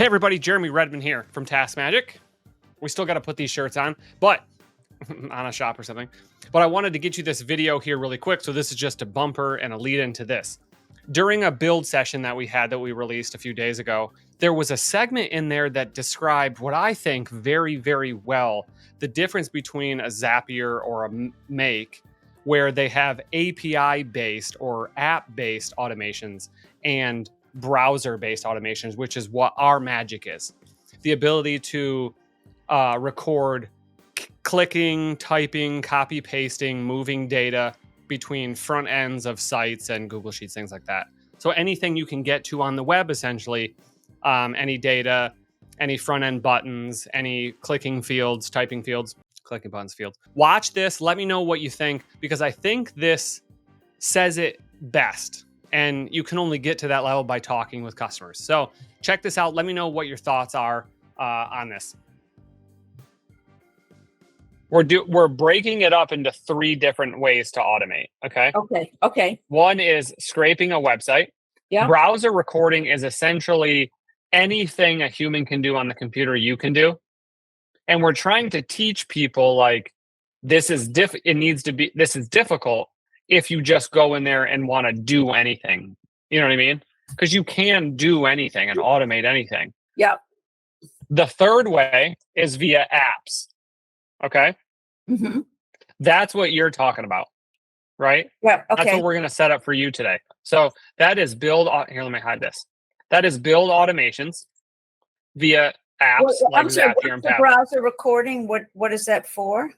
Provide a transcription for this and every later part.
Hey everybody, Jeremy Redmond here from Task Magic. We still got to put these shirts on, but on a shop or something. But I wanted to get you this video here really quick. So this is just a bumper and a lead into this. During a build session that we had that we released a few days ago, there was a segment in there that described what I think very, very well, the difference between a Zapier or a Make, where they have API-based or app-based automations and browser-based automations, which is what our magic is. The ability to record clicking, typing, copy, pasting, moving data between front ends of sites and Google Sheets, things like that. So anything you can get to on the web, essentially, any data, any front end buttons, any clicking fields, typing fields, clicking buttons fields. Watch this. Let me know what you think, because I think this says it best. And you can only get to that level by talking with customers. So check this out. Let me know what your thoughts are on this. We're breaking it up into 3 different ways to automate. Okay. Okay. One is scraping a website. Yeah. Browser recording is essentially anything a human can do on the computer you can do. And we're trying to teach people like this is difficult if you just go in there and want to do anything. You know what I mean? Because you can do anything and automate anything. Yeah. The third way is via apps. Okay. Mm-hmm. That's what you're talking about, right? Yeah. Okay. That's what we're going to set up for you today. So that is here, let me hide this. That is build automations via apps like Zapier and the browser recording, what is that for?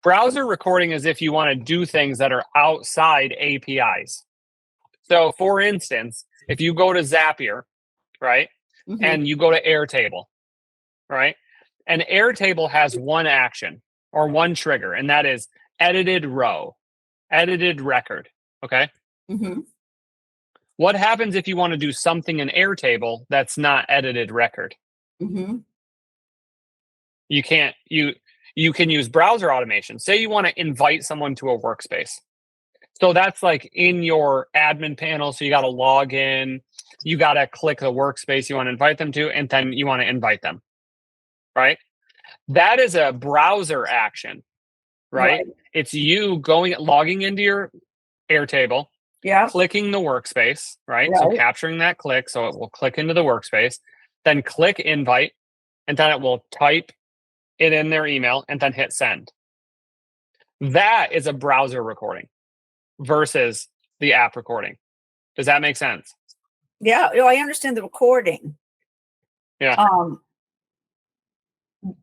Browser recording is if you want to do things that are outside APIs. So for instance, if you go to Zapier, right, Mm-hmm. and you go to Airtable, right, and Airtable has one action or one trigger, and that is edited row, edited record, okay? Mm-hmm. What happens if you want to do something in Airtable that's not edited record? Mm-hmm. You can't, you can use browser automation. Say you want to invite someone to a workspace. So that's like in your admin panel. So you got to log in, you got to click the workspace you want to invite them to, and then you want to invite them, right? That is a browser action, right? It's you logging into your Airtable, yeah, clicking the workspace, right? So capturing that click, so it will click into the workspace, then click invite, and then it will type it in their email and then hit send. That is a browser recording versus the app recording. Does that make sense? Yeah, I understand the recording. Yeah.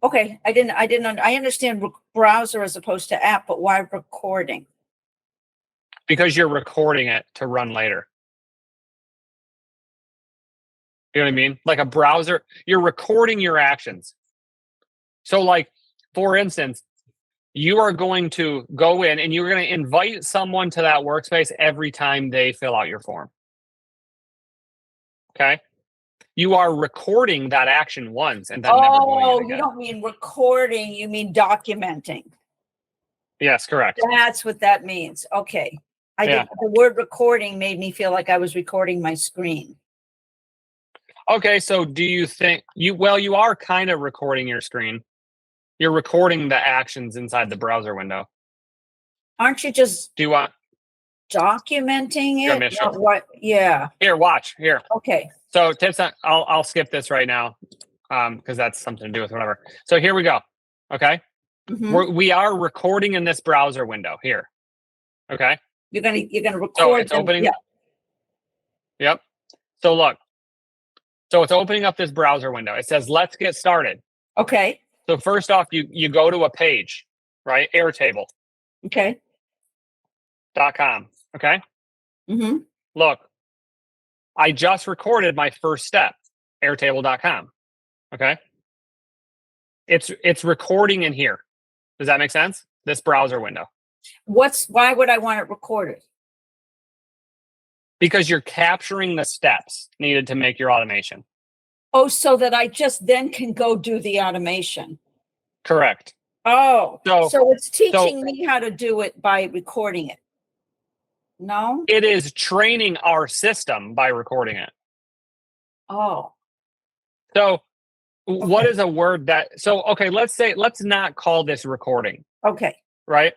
Okay, I understand browser as opposed to app, but why recording? Because you're recording it to run later. You know what I mean? Like a browser, you're recording your actions. So like, for instance, you are going to go in and you're going to invite someone to that workspace every time they fill out your form. Okay? You are recording that action once and then never doing it again. You don't mean recording, you mean documenting. Yes, correct. That's what that means. Okay. The word recording made me feel like I was recording my screen. Okay, so do you think you are kind of recording your screen. You're recording the actions inside the browser window. Aren't you just documenting it? What? Yeah. Here, watch. Here. Okay. So tips on, I'll skip this right now because that's something to do with whatever. So here we go. Okay. Mm-hmm. We are recording in this browser window here. Okay. You're gonna record. So it's opening. Yeah. Yep. So look. So it's opening up this browser window. It says, let's get started. Okay. So first off, you go to a page, right? Airtable. Okay. .com. Okay. Mm-hmm. Look, I just recorded my first step, Airtable.com. Okay. It's recording in here. Does that make sense? This browser window. Why would I want it recorded? Because you're capturing the steps needed to make your automation. Oh, so that I just then can go do the automation. Correct. Oh, so it's teaching me how to do it by recording it. No? It is training our system by recording it. Oh. So what is a word that, so, okay, let's not call this recording, Okay. right?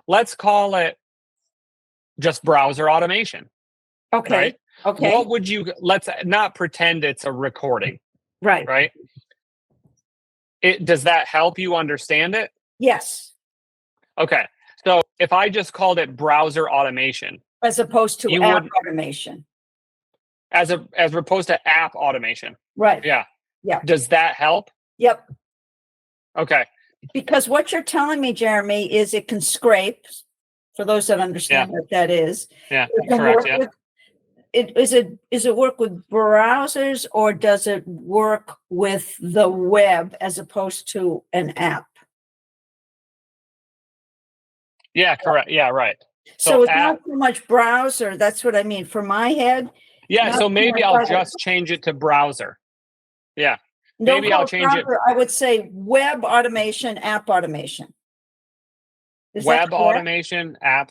Let's call it just browser automation, Okay. right? Okay. What would you, let's not pretend it's a recording, Right. right? Does that help you understand it? Yes. Okay. So if I just called it browser automation, As opposed to You app wouldn't- automation. as opposed to app automation. Right. Yeah. Yeah. Does that help? Yep. Okay. Because what you're telling me, Jeremy, is it can scrape. For those that understand what that is, Yeah. it can Correct. work Yeah. with. Is it work with browsers, or does it work with the web as opposed to an app? Yeah. Correct. Yeah. Right. So it's app- not so much browser. That's what I mean. For my head, Yeah. not So so maybe much I'll like- just change it to browser. Yeah. no maybe I'll change it. browser, I would say web automation, app automation. Is that Web correct? automation app.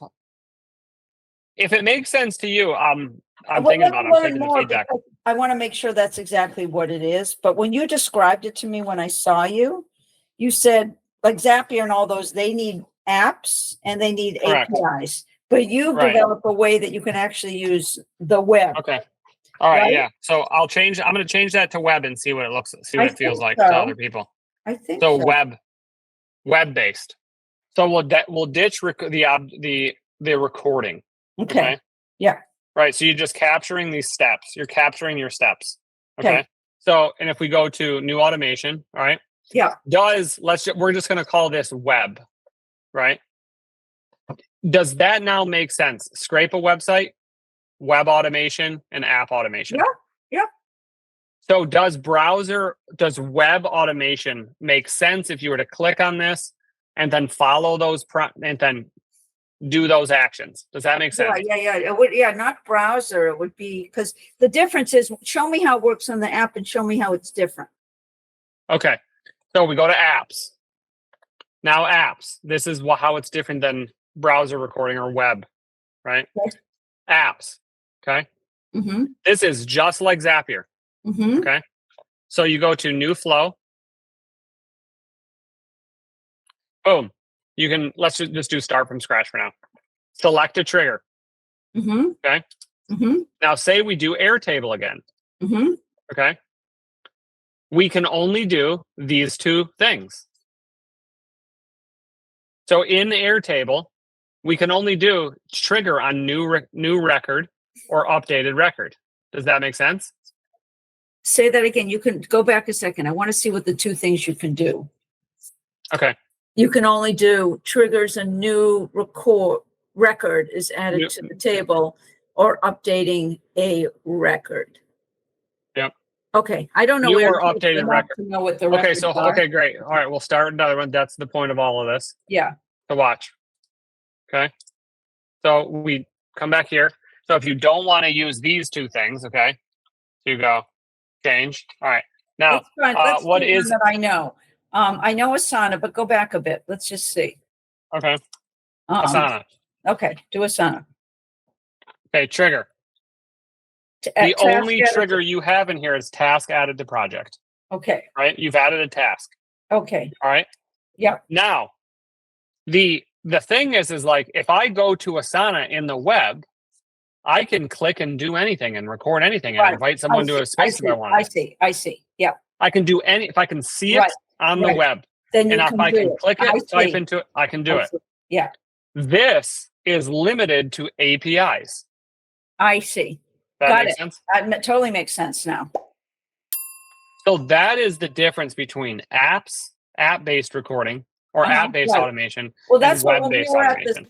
If it makes sense to you, I'm Well, thinking let about me it. I'm learn taking the more feedback. because I want to make sure that's exactly what it is. But when you described it to me when I saw you, you said like Zapier and all those, they need apps and they need Correct. APIs. But you've Right. developed a way that you can actually use the web. Okay. All right. Right? Yeah. So I'm going to change that to web and see what it I it feels think like so. to other people. I think So so. web based. So we'll ditch the recording. Okay. Okay. Yeah. Right. So you're just capturing these steps. You're capturing your steps. Okay. Okay. So, and if we go to new automation, all right. Yeah. We're just going to call this web, right? Does that now make sense? Scrape a website, web automation, and app automation. Yeah. Yeah. So does web automation make sense if you were to click on this and then follow those and then do those actions? Does that make sense? Yeah. It would, not browser. It would be because the difference is show me how it works on the app and show me how it's different. Okay. So we go to apps. Now apps. This is how it's different than browser recording or web, right? Yes. Apps. Okay. Mm-hmm. This is just like Zapier. Mm-hmm. Okay. So you go to new flow. Boom. Let's just do start from scratch for now. Select a trigger. Mm-hmm. Okay. Mm-hmm. Now say we do Airtable again. Mm-hmm. Okay. We can only do these two things. So in Airtable, we can only do trigger on new record or updated record. Does that make sense? Say that again. You can go back a second. I want to see what the two things you can do. Okay. You can only do triggers a new record is added to the table or updating a record. Yep. Okay. I don't know New where or updated record. to know what the Okay, records so are. okay, great. All right, we'll start another one. That's the point of all of this. Yeah. To watch. Okay. So we come back here. So if you don't want to use these two things, okay, so you go change. All right. Now, Let's what do is one that I know? I know Asana, but go back a bit. Let's just see. okay? Asana. Okay, do Asana. Okay, trigger. The only trigger you have in here is task added to project. Okay. Right? You've added a task. Okay. All right. Yeah. Now, the thing is like if I go to Asana in the web, I can click and do anything and record anything and invite someone to a space if I want. I see. Yeah. I can do if I can see it on the web. Then and if I can click it, type into it, I can do it. Yeah. This is limited to APIs. I see. That makes sense? That totally makes sense now. So that is the difference between app-based recording or app-based automation. Well, that's and web-based automation.